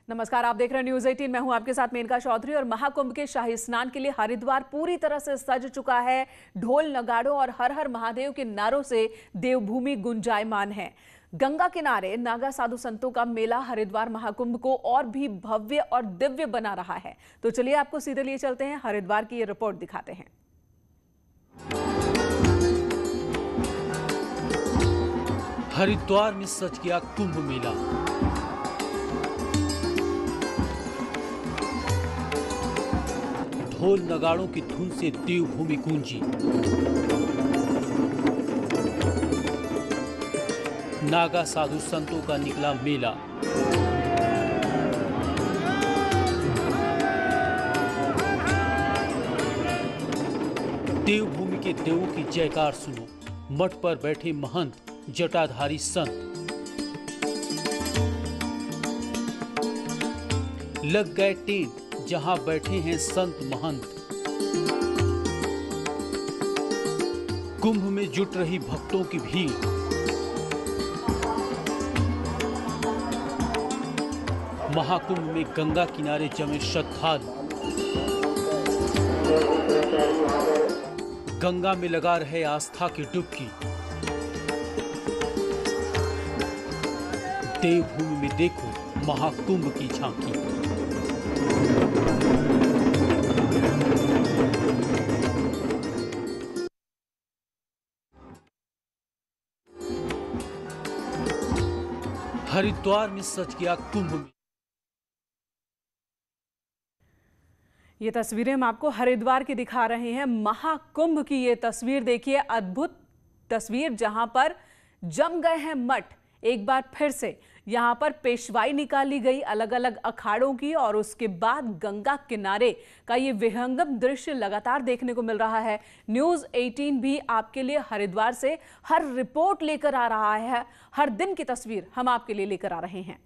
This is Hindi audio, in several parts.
नमस्कार, आप देख रहे हैं न्यूज 18। मैं हूं आपके साथ मेनका चौधरी। और महाकुंभ के शाही स्नान के लिए हरिद्वार पूरी तरह से सज चुका है। ढोल नगाड़ों और हर हर महादेव के नारों से देवभूमि गुंजायमान है। गंगा किनारे नागा साधु संतों का मेला हरिद्वार महाकुंभ को और भी भव्य और दिव्य बना रहा है। तो चलिए आपको सीधे लिए चलते हैं, हरिद्वार की ये रिपोर्ट दिखाते हैं। हरिद्वार में सज गया कुंभ मेला। ढोल नगाड़ों की धुन से देवभूमि गूंजी। नागा साधु संतों का निकला मेला। देवभूमि के देवों की जयकार सुनो। मठ पर बैठे महंत जटाधारी संत। लग गए टेंट जहां बैठे हैं संत महंत। कुंभ में जुट रही भक्तों की भीड़। महाकुंभ में गंगा किनारे जमे श्रद्धालु। गंगा में लगा रहे आस्था की डुबकी। देवभूमि में देखो महाकुंभ की झांकी। हरिद्वार में सज गया कुंभ में। ये तस्वीरें हम आपको हरिद्वार की दिखा रहे हैं। महाकुंभ की ये तस्वीर देखिए, अद्भुत तस्वीर जहां पर जम गए हैं मठ। एक बार फिर से यहां पर पेशवाई निकाली गई अलग अलग अखाड़ों की, और उसके बाद गंगा किनारे का ये विहंगम दृश्य लगातार देखने को मिल रहा है। न्यूज 18 भी आपके लिए हरिद्वार से हर रिपोर्ट लेकर आ रहा है। हर दिन की तस्वीर हम आपके लिए लेकर आ रहे हैं।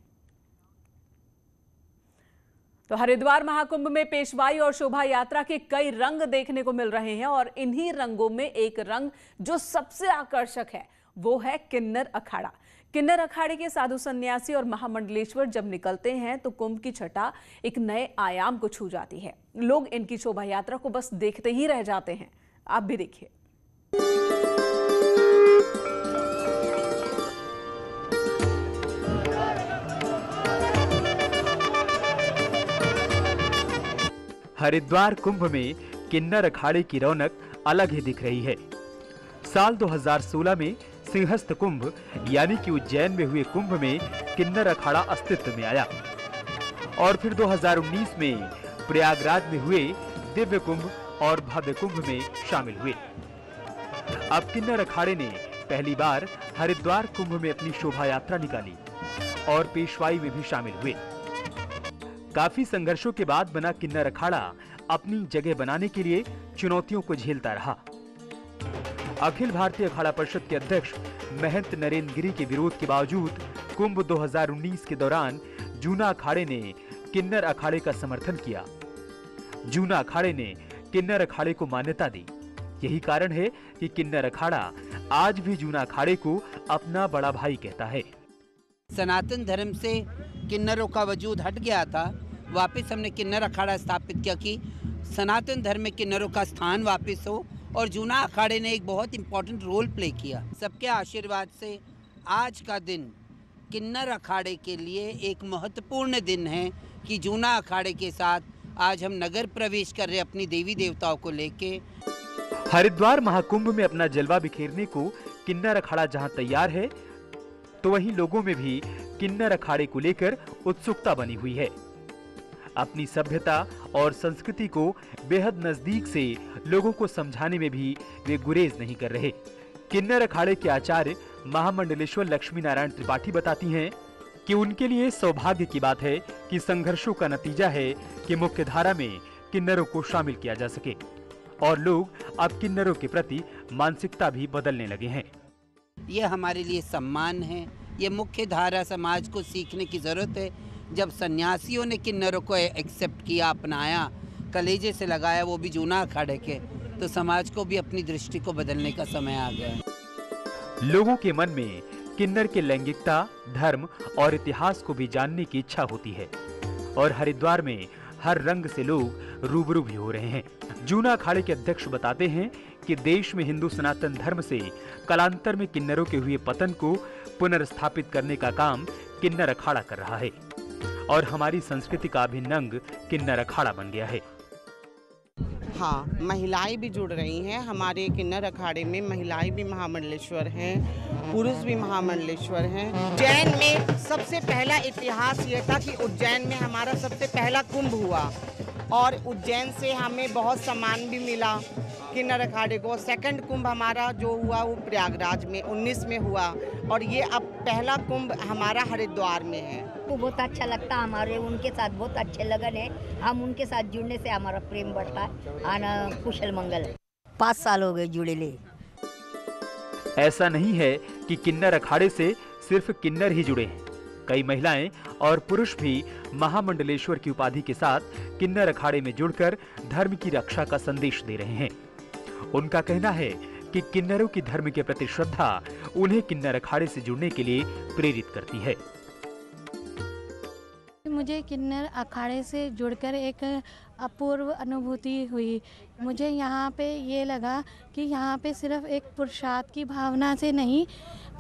तो हरिद्वार महाकुंभ में पेशवाई और शोभा यात्रा के कई रंग देखने को मिल रहे हैं, और इन्हीं रंगों में एक रंग जो सबसे आकर्षक है वो है किन्नर अखाड़ा। किन्नर अखाड़े के साधु सन्यासी और महामंडलेश्वर जब निकलते हैं तो कुंभ की छटा एक नए आयाम को छू जाती है। लोग इनकी शोभा यात्रा को बस देखते ही रह जाते हैं। आप भी देखिए। हरिद्वार कुंभ में किन्नर अखाड़े की रौनक अलग ही दिख रही है। साल 2016 में सिंहस्थ कुंभ यानी कि उज्जैन में हुए कुंभ में किन्नर अखाड़ा अस्तित्व में आया, और फिर 2019 में प्रयागराज में हुए दिव्य कुंभ और भव्य कुंभ में शामिल हुए। अब किन्नर अखाड़े ने पहली बार हरिद्वार कुंभ में अपनी शोभा यात्रा निकाली और पेशवाई में भी शामिल हुए। काफी संघर्षों के बाद बना किन्नर अखाड़ा अपनी जगह बनाने के लिए चुनौतियों को झेलता रहा। अखिल भारतीय अखाड़ा परिषद के अध्यक्ष महंत नरेंद्र गिरी के विरोध के बावजूद कुंभ 2019 के दौरान जूना अखाड़े ने किन्नर अखाड़े का समर्थन किया। जूना अखाड़े ने किन्नर अखाड़े को मान्यता दी। यही कारण है कि किन्नर अखाड़ा आज भी जूना अखाड़े को अपना बड़ा भाई कहता है। सनातन धर्म से किन्नरों का वजूद हट गया था। वापस हमने किन्नर अखाड़ा स्थापित किया कि सनातन धर्म में किन्नरों का स्थान वापस हो, और जूना अखाड़े ने एक बहुत इंपॉर्टेंट रोल प्ले किया। सबके आशीर्वाद से आज का दिन किन्नर अखाड़े के लिए एक महत्वपूर्ण दिन है कि जूना अखाड़े के साथ आज हम नगर प्रवेश कर रहे हैं अपनी देवी देवताओं को लेके। हरिद्वार महाकुंभ में अपना जलवा बिखेरने को किन्नर अखाड़ा जहां तैयार है, तो वहीं लोगों में भी किन्नर अखाड़े को लेकर उत्सुकता बनी हुई है। अपनी सभ्यता और संस्कृति को बेहद नजदीक से लोगों को समझाने में भी वे गुरेज नहीं कर रहे। किन्नर अखाड़े के आचार्य महामंडलेश्वर लक्ष्मी नारायण त्रिपाठी बताती हैं कि उनके लिए सौभाग्य की बात है कि संघर्षों का नतीजा है कि मुख्य धारा में किन्नरों को शामिल किया जा सके, और लोग अब किन्नरों के प्रति मानसिकता भी बदलने लगे हैं। ये हमारे लिए सम्मान है। ये मुख्य धारा समाज को सीखने की जरूरत है। जब सन्यासियों ने किन्नरों को एक्सेप्ट किया, अपनाया, कलेजे से लगाया, वो भी जूना अखाड़े के, तो समाज को भी अपनी दृष्टि को बदलने का समय आ गया है। लोगों के मन में किन्नर के लैंगिकता, धर्म और इतिहास को भी जानने की इच्छा होती है। और हरिद्वार में हर रंग से लोग रूबरू भी हो रहे हैं। जूना अखाड़े के अध्यक्ष बताते हैं कि देश में हिंदू सनातन धर्म से कालांतर में किन्नरों के हुए पतन को पुनर्स्थापित करने का काम किन्नर अखाड़ा कर रहा है और हमारी संस्कृति का अभिन्न अंग किन्नर अखाड़ा बन गया है। हाँ, महिलाएं भी जुड़ रही हैं हमारे किन्नर अखाड़े में। महिलाएं भी महामंडलेश्वर हैं, पुरुष भी महामंडलेश्वर हैं। उज्जैन में सबसे पहला इतिहास ये था कि उज्जैन में हमारा सबसे पहला कुंभ हुआ और उज्जैन से हमें बहुत सम्मान भी मिला किन्नर अखाड़े को। सेकंड कुंभ हमारा जो हुआ वो प्रयागराज में 19 में हुआ और ये अब पहला कुंभ हमारा हरिद्वार में है। वो बहुत अच्छा लगता है, हमारे उनके साथ बहुत अच्छे लगन है। हम उनके साथ जुड़ने से हमारा प्रेम बढ़ता है, आना कुशल मंगल है। 5 साल हो गए जुड़े ले। ऐसा नहीं है कि किन्नर अखाड़े से सिर्फ किन्नर ही जुड़े हैं। कई महिलाएं और पुरुष भी महामंडलेश्वर की उपाधि के साथ किन्नर अखाड़े में जुड़कर धर्म की रक्षा का संदेश दे रहे हैं। उनका कहना है कि किन्नरों की धर्म के प्रति श्रद्धा उन्हें किन्नर अखाड़े से जुड़ने के लिए प्रेरित करती है। मुझे किन्नर अखाड़े से जुड़कर एक अपूर्व अनुभूति हुई। मुझे यहाँ पे ये लगा कि यहाँ पे सिर्फ एक पुरुषार्थ की भावना से नहीं,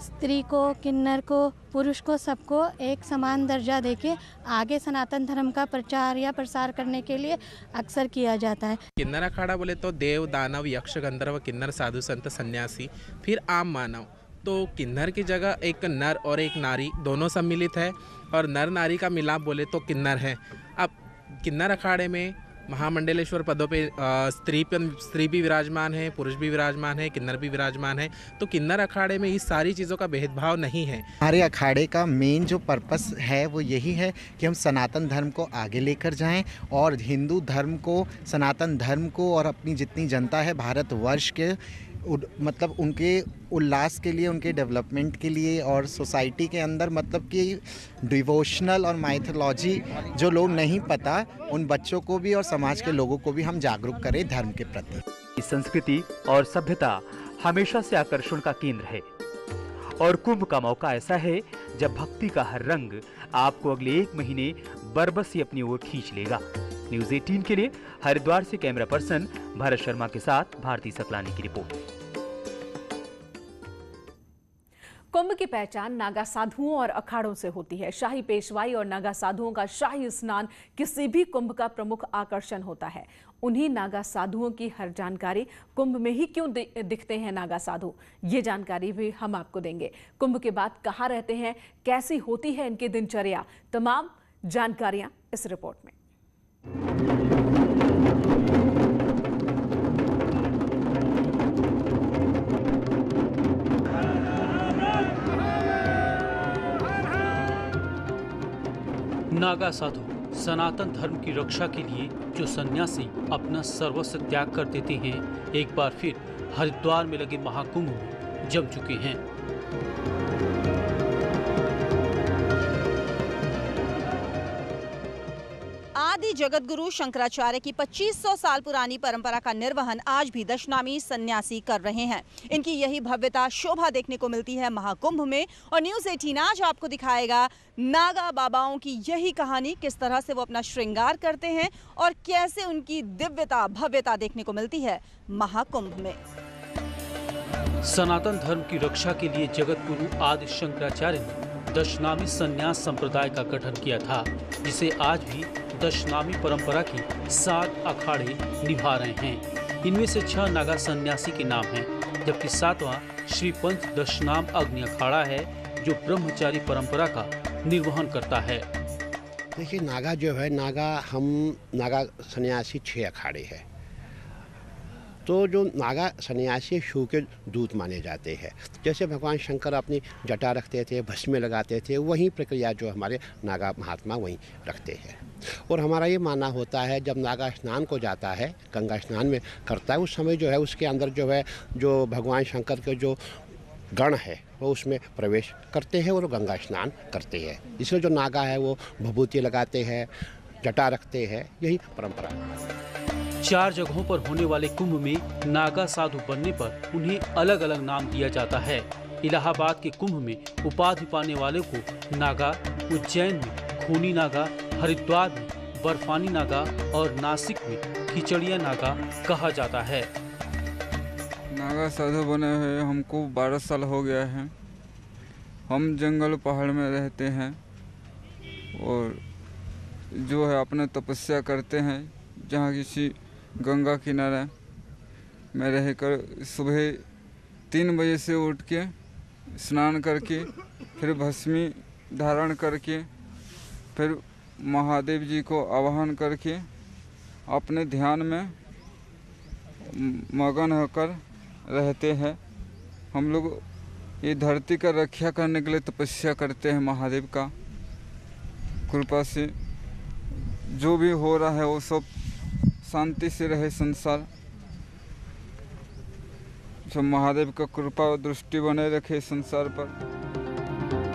स्त्री को, किन्नर को, पुरुष को, सबको एक समान दर्जा देके आगे सनातन धर्म का प्रचार या प्रसार करने के लिए अक्सर किया जाता है। किन्नर अखाड़ा बोले तो देव, दानव, यक्ष, गंधर्व, किन्नर, साधु, संत, सन्यासी, फिर आम मानव। तो किन्नर की जगह एक नर और एक नारी दोनों सम्मिलित है और नर नारी का मिलाप बोले तो किन्नर है। अब किन्नर अखाड़े में महामंडलेश्वर पदों पे स्त्री भी विराजमान है, पुरुष भी विराजमान है, किन्नर भी विराजमान है। तो किन्नर अखाड़े में इस सारी चीज़ों का भेदभाव नहीं है। हमारे अखाड़े का मेन जो पर्पस है वो यही है कि हम सनातन धर्म को आगे लेकर जाएं और हिंदू धर्म को, सनातन धर्म को और अपनी जितनी जनता है भारतवर्ष के मतलब उनके उल्लास के लिए, उनके डेवलपमेंट के लिए और सोसाइटी के अंदर मतलब कि डिवोशनल और माइथोलॉजी जो लोग नहीं पता उन बच्चों को भी और समाज के लोगों को भी हम जागरूक करें धर्म के प्रति। संस्कृति और सभ्यता हमेशा से आकर्षण का केंद्र है और कुंभ का मौका ऐसा है जब भक्ति का हर रंग आपको अगले 1 महीने बरबसी अपनी ओर खींच लेगा। न्यूज़ 18 के लिए हरिद्वार से कैमरा पर्सन भरत शर्मा के साथ भारती सकलानी की रिपोर्ट। कुंभ की पहचान नागा साधुओं और अखाड़ों से होती है। शाही पेशवाई और नागा साधुओं का शाही स्नान किसी भी कुंभ का प्रमुख आकर्षण होता है। उन्हीं नागा साधुओं की हर जानकारी कुंभ में ही क्यों दिखते हैं नागा साधु, ये जानकारी भी हम आपको देंगे। कुंभ के बाद कहाँ रहते हैं, कैसी होती है इनकी दिनचर्या, तमाम जानकारियां इस रिपोर्ट में। नागा साधु सनातन धर्म की रक्षा के लिए जो सन्यासी अपना सर्वस्व त्याग कर देते हैं, एक बार फिर हरिद्वार में लगे महाकुंभ में जम चुके हैं। आदि जगत गुरु शंकराचार्य की 2500 साल पुरानी परंपरा का निर्वहन आज भी दशनामी सन्यासी कर रहे हैं। इनकी यही भव्यता, शोभा देखने को मिलती है महाकुंभ में। और न्यूज़ 18 आज आपको दिखाएगा नागा बाबाओं की यही कहानी, किस तरह से वो अपना श्रृंगार करते हैं और कैसे उनकी दिव्यता, भव्यता देखने को मिलती है महाकुंभ में। सनातन धर्म की रक्षा के लिए जगत गुरु आदि शंकराचार्य ने दशनामी संन्यास संप्रदाय का गठन किया था, जिसे आज भी दशनामी परंपरा की 7 अखाड़े निभा रहे हैं। इनमें से 6 नागा सन्यासी के नाम हैं, जबकि 7वां श्री पंच दशनाम अग्नि अखाड़ा है जो ब्रह्मचारी परंपरा का निर्वहन करता है। देखिए, नागा जो है, नागा सन्यासी 6 अखाड़े हैं। तो जो नागा सन्यासी शिव के दूत माने जाते हैं। जैसे भगवान शंकर अपनी जटा रखते थे, भस्म लगाते थे, वही प्रक्रिया जो हमारे नागा महात्मा वहीं रखते हैं। और हमारा ये मानना होता है जब नागा स्नान को जाता है, गंगा स्नान में करता है, उस समय जो है उसके अंदर जो है जो भगवान शंकर के जो गण है वो उसमें प्रवेश करते हैं और गंगा स्नान करते हैं। इसलिए जो नागा है वो भभूति लगाते हैं, जटा रखते हैं, यही परंपरा है। 4 जगहों पर होने वाले कुंभ में नागा साधु बनने पर उन्हें अलग अलग नाम दिया जाता है। इलाहाबाद के कुंभ में उपाधि पाने वाले को नागा, उज्जैन में खूनी नागा, हरिद्वार में बर्फानी नागा और नासिक में खिचड़िया नागा कहा जाता है। नागा साधु बने हुए हमको 12 साल हो गया है। हम जंगल पहाड़ में रहते हैं और जो है अपने तपस्या करते हैं। जहाँ किसी गंगा किनारे में रहकर सुबह 3 बजे से उठ के स्नान करके फिर भस्मी धारण करके फिर महादेव जी को आवाहन करके अपने ध्यान में मगन होकर रहते हैं। हम लोग ये धरती का रक्षा करने के लिए तपस्या करते हैं। महादेव का कृपा से जो भी हो रहा है वो सब शांति से रहे संसार। सब महादेव का कृपा और दृष्टि बने रखे संसार पर।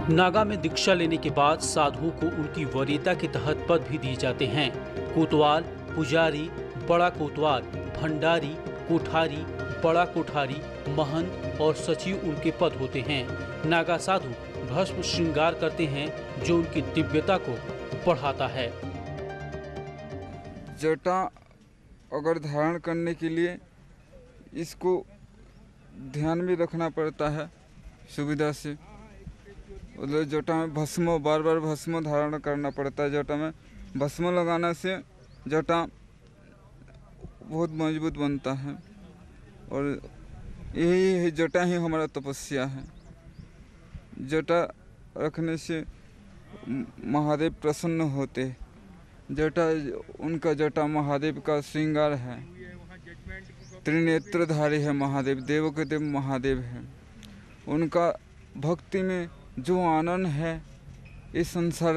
नागा में दीक्षा लेने के बाद साधुओं को उनकी वरीयता के तहत पद भी दिए जाते हैं। कोतवाल, पुजारी, बड़ा कोतवाल, भंडारी, कोठारी, बड़ा कोठारी, महंत और सचिव उनके पद होते हैं। नागा साधु भस्म श्रृंगार करते हैं जो उनकी दिव्यता को बढ़ाता है। जटा अगर धारण करने के लिए इसको ध्यान में रखना पड़ता है सुविधा से। उधर जटा में भस्म बार बार भस्म धारण करना पड़ता है। जटा में भस्म लगाने से जटा बहुत मजबूत बनता है और यही जटा ही हमारा तपस्या है। जटा रखने से महादेव प्रसन्न होते। जटा उनका जटा महादेव का श्रृंगार है। त्रिनेत्रधारी है महादेव, देवों के देव महादेव है। उनका भक्ति में जो आनंद है इस संसार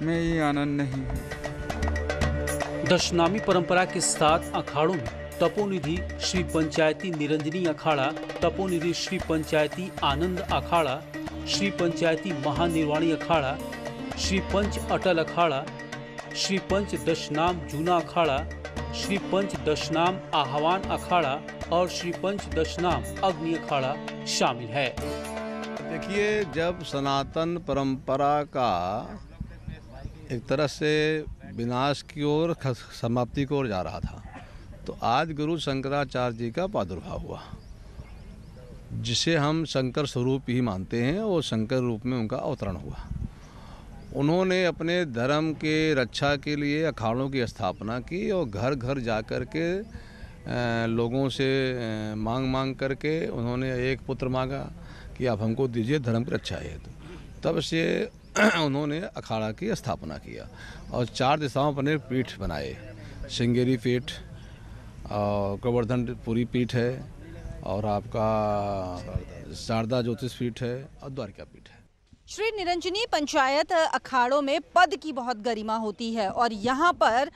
में ये आनंद नहीं है। दशनामी परंपरा के 7 अखाड़ों में तपोनिधि श्री पंचायती निरंजनी अखाड़ा, तपोनिधि श्री पंचायती आनंद अखाड़ा, श्री पंचायती महानिर्वाणी अखाड़ा, श्री पंच अटल अखाड़ा, श्री पंच दशनाम जूना अखाड़ा, श्री पंच दशनाम आह्वान अखाड़ा और श्री पंच दशनाम अग्नि अखाड़ा शामिल है। देखिए, जब सनातन परंपरा का एक तरह से विनाश की ओर, समाप्ति की ओर जा रहा था, तो आज गुरु शंकराचार्य जी का प्रादुर्भाव हुआ, जिसे हम शंकर स्वरूप ही मानते हैं। और शंकर रूप में उनका अवतरण हुआ। उन्होंने अपने धर्म के रक्षा के लिए अखाड़ों की स्थापना की और घर घर जाकर के लोगों से मांग करके उन्होंने एक पुत्र मांगा कि आप हमको दीजिए धर्म की रक्षा हेतु। तब से उन्होंने अखाड़ा की स्थापना किया और 4 दिशाओं पर पीठ बनाए। श्रृंगेरी पीठ और गोवर्धनपुरी पीठ है और आपका शारदा ज्योतिष पीठ है और द्वारिका पीठ है। श्री निरंजनी पंचायत अखाड़ों में पद की बहुत गरिमा होती है और यहाँ पर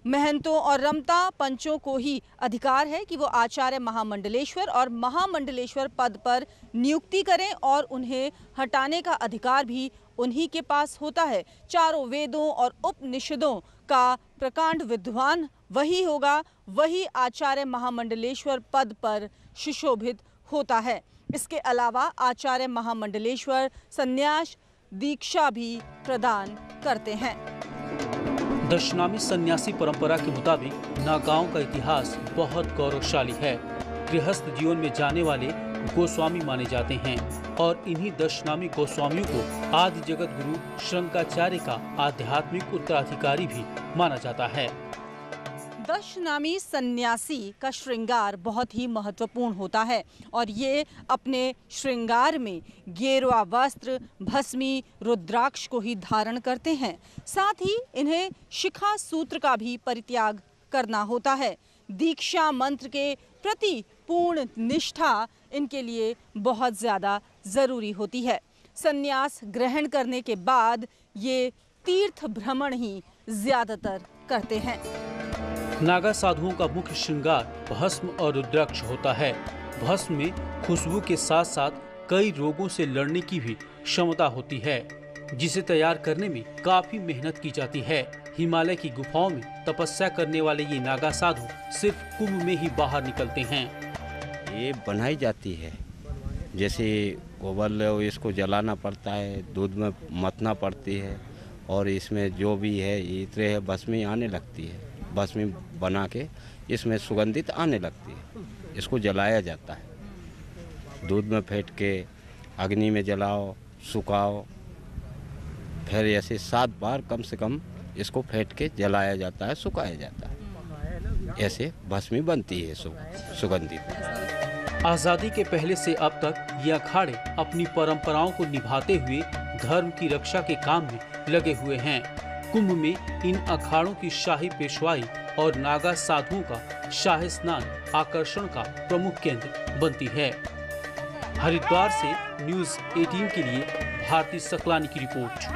महंतों और रमता पंचों को ही अधिकार है कि वो आचार्य महामंडलेश्वर और महामंडलेश्वर पद पर नियुक्ति करें और उन्हें हटाने का अधिकार भी उन्हीं के पास होता है। चारों वेदों और उपनिषदों का प्रकांड विद्वान वही होगा, वही आचार्य महामंडलेश्वर पद पर सुशोभित होता है। इसके अलावा आचार्य महामंडलेश्वर संन्यास दीक्षा भी प्रदान करते हैं। दशनामी सन्यासी परंपरा के मुताबिक नागाओं का इतिहास बहुत गौरवशाली है। गृहस्थ जीवन में जाने वाले गोस्वामी माने जाते हैं और इन्हीं दशनामी गोस्वामियों को आदि जगत गुरु शंकराचार्य का आध्यात्मिक उत्तराधिकारी भी माना जाता है। दशनामी सन्यासी का श्रृंगार बहुत ही महत्वपूर्ण होता है और ये अपने श्रृंगार में गेरुआ वस्त्र, भस्मी, रुद्राक्ष को ही धारण करते हैं। साथ ही इन्हें शिखा सूत्र का भी परित्याग करना होता है। दीक्षा मंत्र के प्रति पूर्ण निष्ठा इनके लिए बहुत ज़्यादा ज़रूरी होती है। संन्यास ग्रहण करने के बाद ये तीर्थ भ्रमण ही ज़्यादातर करते हैं। नागा साधुओं का मुख्य श्रृंगार भस्म और रुद्राक्ष होता है। भस्म में खुशबू के साथ साथ कई रोगों से लड़ने की भी क्षमता होती है, जिसे तैयार करने में काफी मेहनत की जाती है। हिमालय की गुफाओं में तपस्या करने वाले ये नागा साधु सिर्फ कुंभ में ही बाहर निकलते हैं। ये बनाई जाती है, जैसे गोबर इसको जलाना पड़ता है, दूध में मतना पड़ती है और इसमें जो भी है इतने है भस्मी आने लगती है, भस्मी बना के इसमें सुगंधित आने लगती है। इसको जलाया जाता है, दूध में फेंट के अग्नि में जलाओ, सुखाओ, फिर ऐसे 7 बार कम से कम इसको फेंट के जलाया जाता है, सुखाया जाता है, ऐसे भस्मी बनती है सुगंधित। आज़ादी के पहले से अब तक ये अखाड़े अपनी परंपराओं को निभाते हुए धर्म की रक्षा के काम में लगे हुए हैं। कुंभ में इन अखाड़ों की शाही पेशवाई और नागा साधुओं का शाही स्नान आकर्षण का प्रमुख केंद्र बनती है। हरिद्वार से न्यूज़ 18 के लिए भारती सकलानी की रिपोर्ट।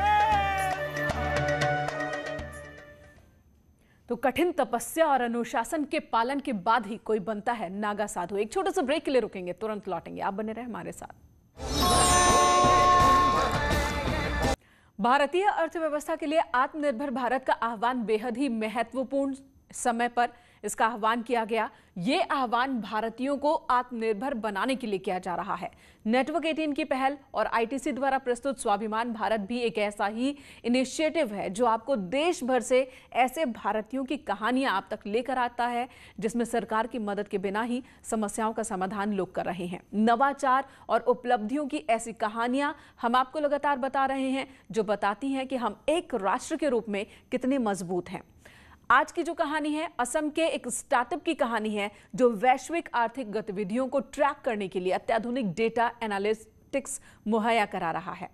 तो कठिन तपस्या और अनुशासन के पालन के बाद ही कोई बनता है नागा साधु। एक छोटे से ब्रेक के लिए रुकेंगे, तुरंत लौटेंगे, आप बने रहे हमारे साथ। भारतीय अर्थव्यवस्था के लिए आत्मनिर्भर भारत का आह्वान बेहद ही महत्वपूर्ण समय पर इसका आह्वान किया गया। ये आह्वान भारतीयों को आत्मनिर्भर बनाने के लिए किया जा रहा है। नेटवर्क 18 की पहल और आईटीसी द्वारा प्रस्तुत स्वाभिमान भारत भी एक ऐसा ही इनिशिएटिव है जो आपको देश भर से ऐसे भारतीयों की कहानियां आप तक लेकर आता है जिसमें सरकार की मदद के बिना ही समस्याओं का समाधान लोग कर रहे हैं। नवाचार और उपलब्धियों की ऐसी कहानियां हम आपको लगातार बता रहे हैं जो बताती हैं कि हम एक राष्ट्र के रूप में कितने मजबूत हैं। आज की जो कहानी है असम के एक स्टार्टअप की कहानी है जो वैश्विक आर्थिक गतिविधियों को ट्रैक करने के लिए अत्याधुनिक डेटा एनालिटिक्स मुहैया करा रहा है।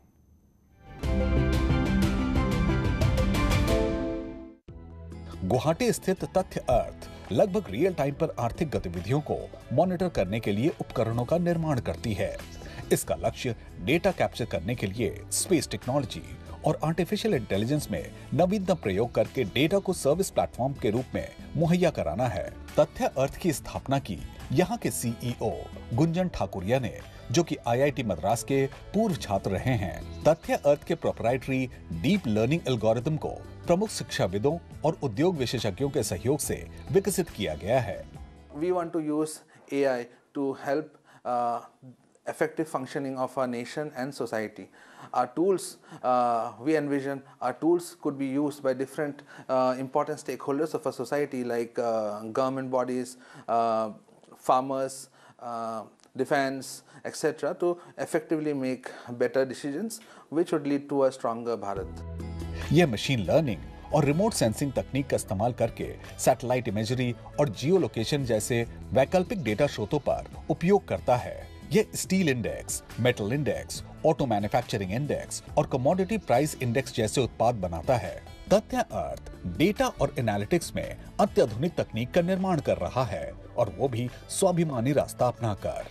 गुवाहाटी स्थित तथ्य अर्थ लगभग रियल टाइम पर आर्थिक गतिविधियों को मॉनिटर करने के लिए उपकरणों का निर्माण करती है। इसका लक्ष्य डेटा कैप्चर करने के लिए स्पेस टेक्नोलॉजी और आर्टिफिशियल इंटेलिजेंस में नवीनतम प्रयोग करके डेटा को सर्विस प्लेटफॉर्म के रूप में मुहैया कराना है। तथ्य अर्थ की स्थापना की यहाँ के सीईओ गुंजन ठाकुरिया ने, जो कि आईआईटी मद्रास के पूर्व छात्र रहे हैं। तथ्य अर्थ के प्रोप्राइटरी डीप लर्निंग एल्गोरिथम को प्रमुख शिक्षाविदों और उद्योग विशेषज्ञों के सहयोग से विकसित किया गया है। We want to use AI to help effective functioning of our nation and society. Our tools, we envision our tools could be used by different important stakeholders of our society like government bodies, farmers, defense, etc. to effectively make better decisions which would lead to a stronger Bharat. यह मशीन लर्निंग और रिमोट सेंसिंग तकनीक का इस्तेमाल करके सैटेलाइट इमेजरी और जियो लोकेशन जैसे वैकल्पिक डेटा स्रोतों पर उपयोग करता है। यह steel index, metal index, auto manufacturing index और कमोडिटी प्राइस इंडेक्स जैसे उत्पाद बनाता है। तथ्य अर्थ डेटा और एनालिटिक्स में अत्याधुनिक तकनीक का निर्माण कर रहा है और वो भी स्वाभिमानी रास्ता अपनाकर।